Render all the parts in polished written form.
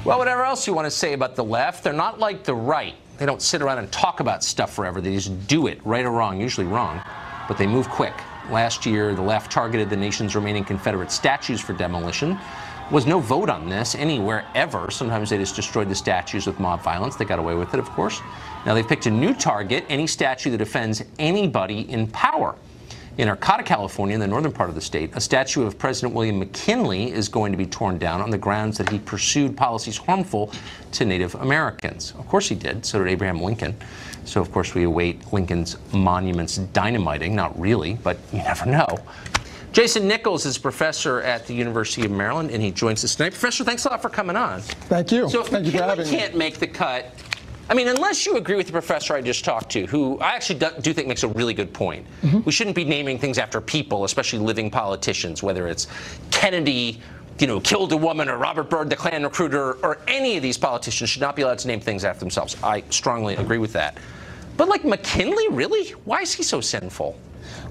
Well, whatever else you want to say about the left, they're not like the right. They don't sit around and talk about stuff forever. They just do it, right or wrong, usually wrong, but they move quick. Last year, the left targeted the nation's remaining Confederate statues for demolition. Was no vote on this anywhere ever. Sometimes they just destroyed the statues with mob violence. They got away with it, of course. Now they've picked a new target, any statue that offends anybody in power. In Arcata, California, in the northern part of the state, a statue of President William McKinley is going to be torn down on the grounds that he pursued policies harmful to Native Americans. Of course he did. So did Abraham Lincoln. So, of course, we await Lincoln's monument's dynamiting. Not really, but you never know. Jason Nichols is professor at the University of Maryland, and he joins us tonight. Professor, thanks a lot for coming on. Thank you. So if McKinley can't make the cut, I mean, unless you agree with the professor I just talked to, who I actually do think makes a really good point. We shouldn't be naming things after people, especially living politicians, whether it's Kennedy, killed a woman, or Robert Byrd, the Klan recruiter, or any of these politicians should not be allowed to name things after themselves. I strongly agree with that. But like McKinley, really? Why is he so sinful?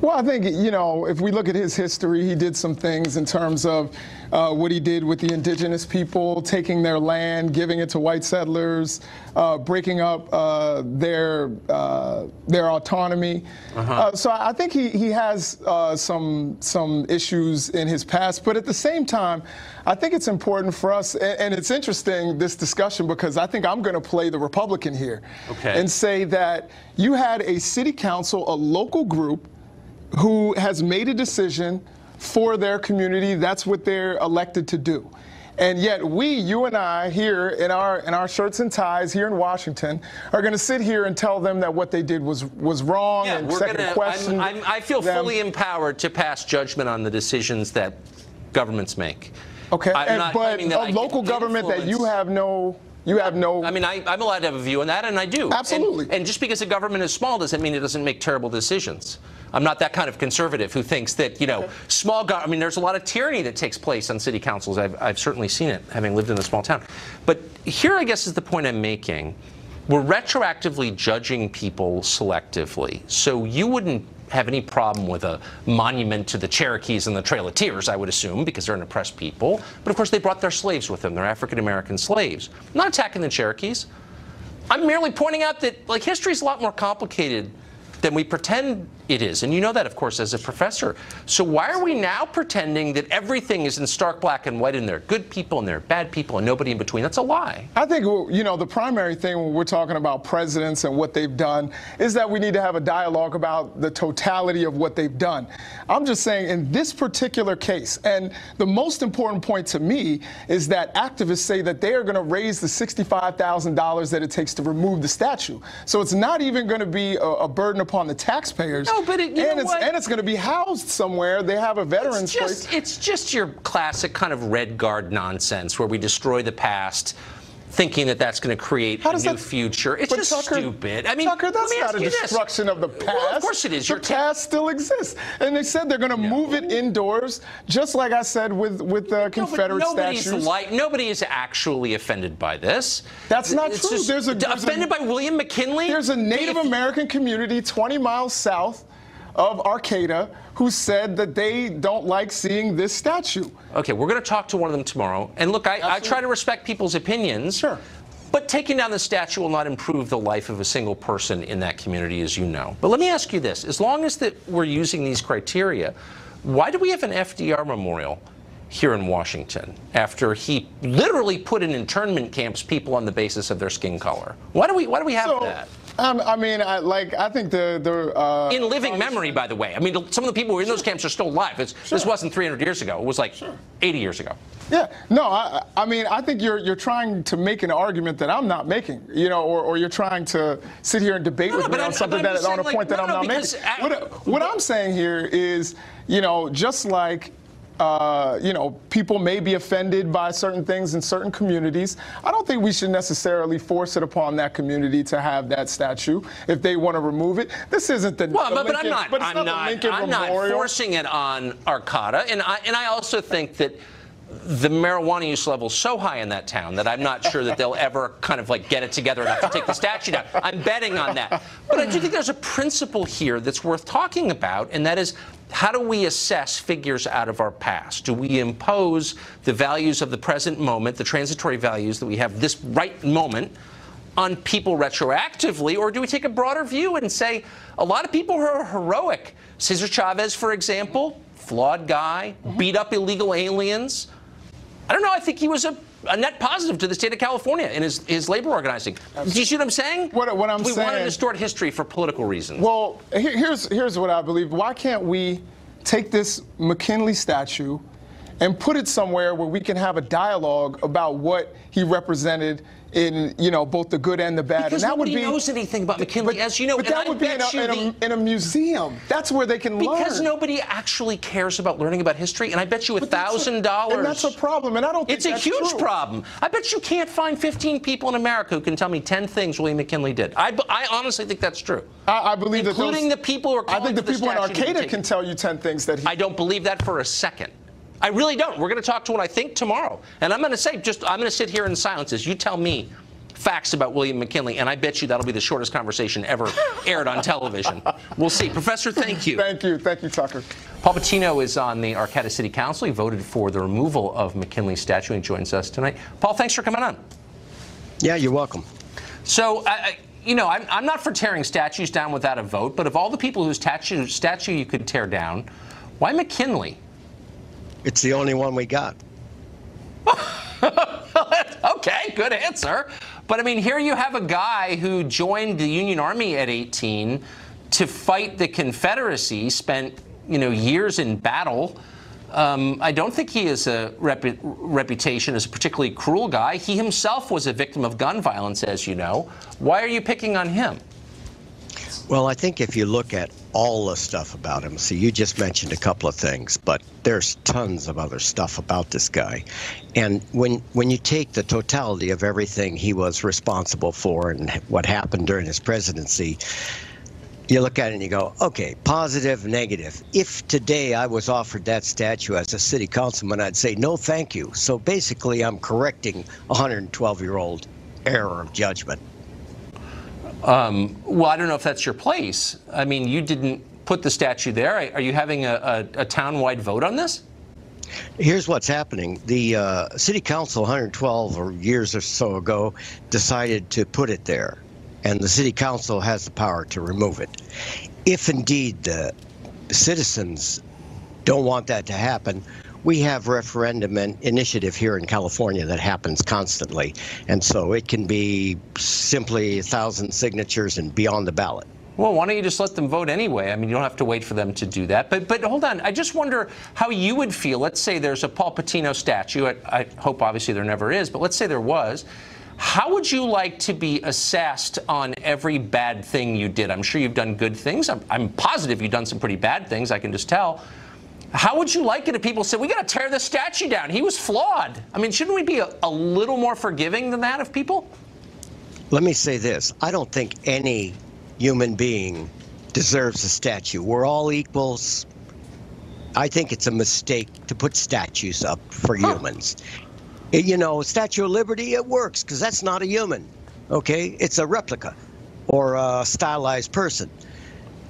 Well, I think, if we look at his history, he did some things in terms of what he did with the indigenous people, taking their land, giving it to white settlers, breaking up their autonomy. So I think he has some issues in his past. But at the same time, I think it's important for us, and it's interesting, this discussion, because I think I'm going to play the Republican here and say that you had a city council, a local group, who has made a decision for their community. That's what they're elected to do. And yet you and I here in our shirts and ties here in Washington are going to sit here and tell them that what they did was wrong and second question. I feel fully empowered to pass judgment on the decisions that governments make. Okay, but a local government that you have no... I mean, I'm allowed to have a view on that, and I do. Absolutely. And just because a government is small doesn't mean it doesn't make terrible decisions. I'm not that kind of conservative who thinks that, small government, I mean, there's a lot of tyranny that takes place on city councils. I've certainly seen it, having lived in a small town. But here, I guess, is the point I'm making. We're retroactively judging people selectively. So you wouldn't have any problem with a monument to the Cherokees and the Trail of Tears, I would assume, because they're an oppressed people. But of course, they brought their slaves with them. They're African-American slaves. I'm not attacking the Cherokees. I'm merely pointing out that, history is a lot more complicated than we pretend it is. And you know that, of course, as a professor. So why are we now pretending that everything is in stark black and white and there are good people and there are bad people and nobody in between? That's a lie. I think, the primary thing when we're talking about presidents and what they've done is that we need to have a dialogue about the totality of what they've done. I'm just saying in this particular case, and the most important point to me is that activists say that they are going to raise the $65,000 that it takes to remove the statue. So it's not even going to be a burden upon the taxpayers. No, but it's going to be housed somewhere. They have a veterans place. It's just your classic kind of Red Guard nonsense where we destroy the past, thinking that that's going to create a new future. It's just stupid. I mean, Tucker, that's not a destruction of the past. Well, of course it is. The past still exists. And they said they're going to move it indoors, just like I said with the Confederate statues. Nobody is actually offended by this. That's not true. Offended by William McKinley? There's a Native American community 20 miles south of Arcata who said that they don't like seeing this statue. Okay, we're going to talk to one of them tomorrow. And look, I try to respect people's opinions. Sure. But taking down the statue will not improve the life of a single person in that community, as you know. But let me ask you this. As long as we're using these criteria, why do we have an FDR memorial here in Washington after he literally put in internment camps people on the basis of their skin color? Why do we have that? I think in living memory, by the way. I mean, some of the people who were in those camps are still alive. This wasn't 300 years ago. It was 80 years ago. Yeah. No, I think you're trying to make an argument that I'm not making, or you're trying to sit here and debate with me on something on a point that I'm not making. What I'm saying here is, just like people may be offended by certain things in certain communities. I don't think we should necessarily force it upon that community to have that statue if they want to remove it. This isn't the Lincoln, I'm not forcing it on Arcata, and I also think that the marijuana use level is so high in that town that I'm not sure that they'll ever kind of get it together enough to take the statue down. I'm betting on that. But I do think there's a principle here that's worth talking about, and that is how do we assess figures out of our past? Do we impose the values of the present moment, the transitory values that we have this right moment, on people retroactively, or do we take a broader view and say a lot of people who are heroic? Cesar Chavez, for example, flawed guy, beat up illegal aliens. I don't know. I think he was a net positive to the state of California in his labor organizing. Do you see what I'm saying? What I'm saying. We want to distort history for political reasons. Well, here's what I believe. Why can't we take this McKinley statue and put it somewhere where we can have a dialogue about what he represented in, both the good and the bad? Because and that nobody knows anything about McKinley, as you know. But that would be in a museum. That's where they can learn. Because nobody actually cares about learning about history, and I bet you $1,000. And that's a problem, and I don't think it's a huge true. problem. I bet you can't find 15 people in America who can tell me 10 things William McKinley did. I honestly think that's true. I believe including the people who are calling I think the people in Arcata can tell you 10 things that he... I don't believe that for a second. I really don't. We're going to talk to what I think tomorrow. And I'm going to say, I'm going to sit here in silence as you tell me facts about William McKinley, and I bet you that'll be the shortest conversation ever aired on television. We'll see. Professor, thank you. Thank you. Thank you, Tucker. Paul Patino is on the Arcata City Council. He voted for the removal of McKinley's statue and joins us tonight. Paul, thanks for coming on. Yeah, you're welcome. So, I'm not for tearing statues down without a vote, but of all the people whose statue you could tear down, why McKinley? It's the only one we got. Okay, good answer. But I mean, here you have a guy who joined the Union Army at 18 to fight the Confederacy, spent, years in battle. I don't think he has a reputation as a particularly cruel guy. He himself was a victim of gun violence, as you know. Why are you picking on him? Well, I think if you look at all the stuff about him, see, you just mentioned a couple of things, but there's tons of other stuff about this guy. And when you take the totality of everything he was responsible for and what happened during his presidency, you look at it and you go, okay, positive, negative. If today I was offered that statue as a city councilman, I'd say, no, thank you. So basically, I'm correcting a 112-year-old error of judgment. Well, I don't know if that's your place. I mean, you didn't put the statue there. Are you having a town-wide vote on this? Here's what's happening. The city council 112 years or so ago decided to put it there, and the city council has the power to remove it. If indeed the citizens don't want that to happen, we have referendum and initiative here in California that happens constantly. And so it can be simply 1,000 signatures and be on the ballot. Well, why don't you just let them vote anyway? I mean, you don't have to wait for them to do that. But hold on. I just wonder how you would feel. Let's say there's a Paul Patino statue. I hope obviously there never is, but let's say there was. How would you like to be assessed on every bad thing you did? I'm sure you've done good things. I'm positive you've done some pretty bad things. I can just tell. How would you like it if people said, we got to tear this statue down? He was flawed. I mean, shouldn't we be a little more forgiving than that of people? Let me say this. I don't think any human being deserves a statue. We're all equals. I think it's a mistake to put statues up for humans. Statue of Liberty, it works because that's not a human. Okay? It's a replica or a stylized person.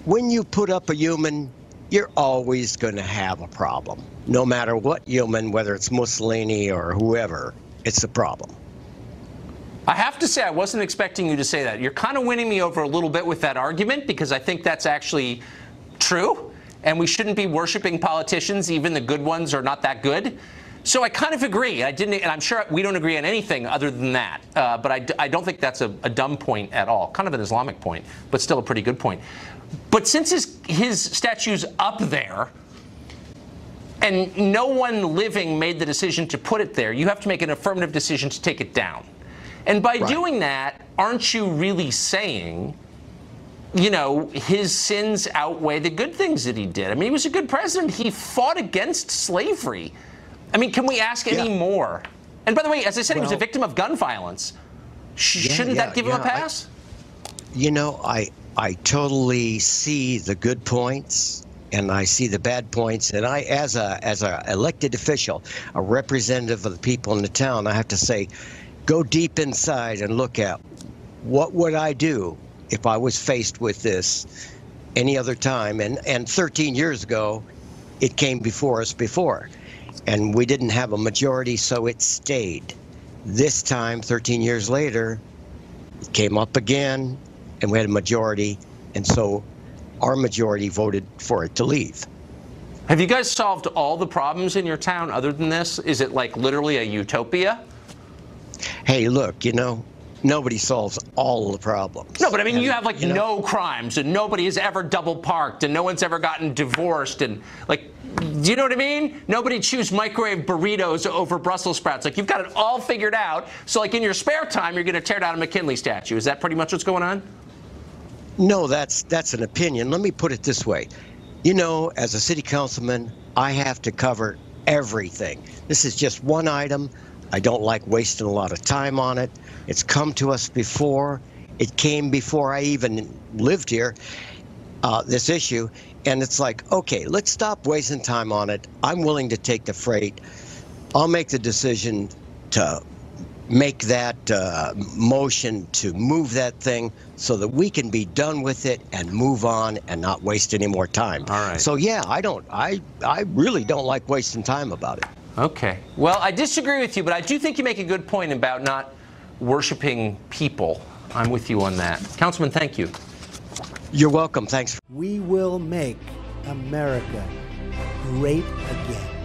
When you put up a human, you're always going to have a problem. No matter what human, whether it's Mussolini or whoever, it's a problem. I have to say, I wasn't expecting you to say that. You're kind of winning me over a little bit with that argument because I think that's actually true. And we shouldn't be worshiping politicians. Even the good ones are not that good. So I kind of agree. And I'm sure we don't agree on anything other than that. But I don't think that's a dumb point at all. Kind of an Islamic point, but still a pretty good point. But since his statue's up there, and no one living made the decision to put it there, you have to make an affirmative decision to take it down. And by doing that, aren't you really saying, his sins outweigh the good things that he did? I mean, he was a good president. He fought against slavery. I mean, can we ask any more? And by the way, as I said, he was a victim of gun violence. Shouldn't that give him a pass? I totally see the good points and I see the bad points. And I, as a elected official, a representative of the people in the town, I have to say, go deep inside and look at what would I do if I was faced with this any other time. And 13 years ago, it came before us before. And we didn't have a majority, so it stayed. This time, 13 years later, it came up again, and we had a majority. And so our majority voted for it to leave. Have you guys solved all the problems in your town other than this? Is it like literally a utopia? Hey, look, you know, nobody solves all the problems. No, but I mean, you have like no crimes, and nobody has ever double parked, and no one's ever gotten divorced, and like, do you know what I mean? Nobody chews microwave burritos over Brussels sprouts. Like, you've got it all figured out. So like in your spare time, you're going to tear down a McKinley statue. Is that pretty much what's going on? No, that's an opinion. Let me put it this way. You know, as a city councilman, I have to cover everything. This is just one item. I don't like wasting a lot of time on it. It's come to us before. It came before I even lived here, this issue. And it's like, okay, let's stop wasting time on it. I'm willing to take the freight. I'll make the decision to make that motion to move that thing so that we can be done with it and move on and not waste any more time. All right. So yeah, I really don't like wasting time about it. Okay. Well, I disagree with you, but I do think you make a good point about not worshiping people. I'm with you on that. Councilman, thank you. You're welcome. Thanks. We will make America great again.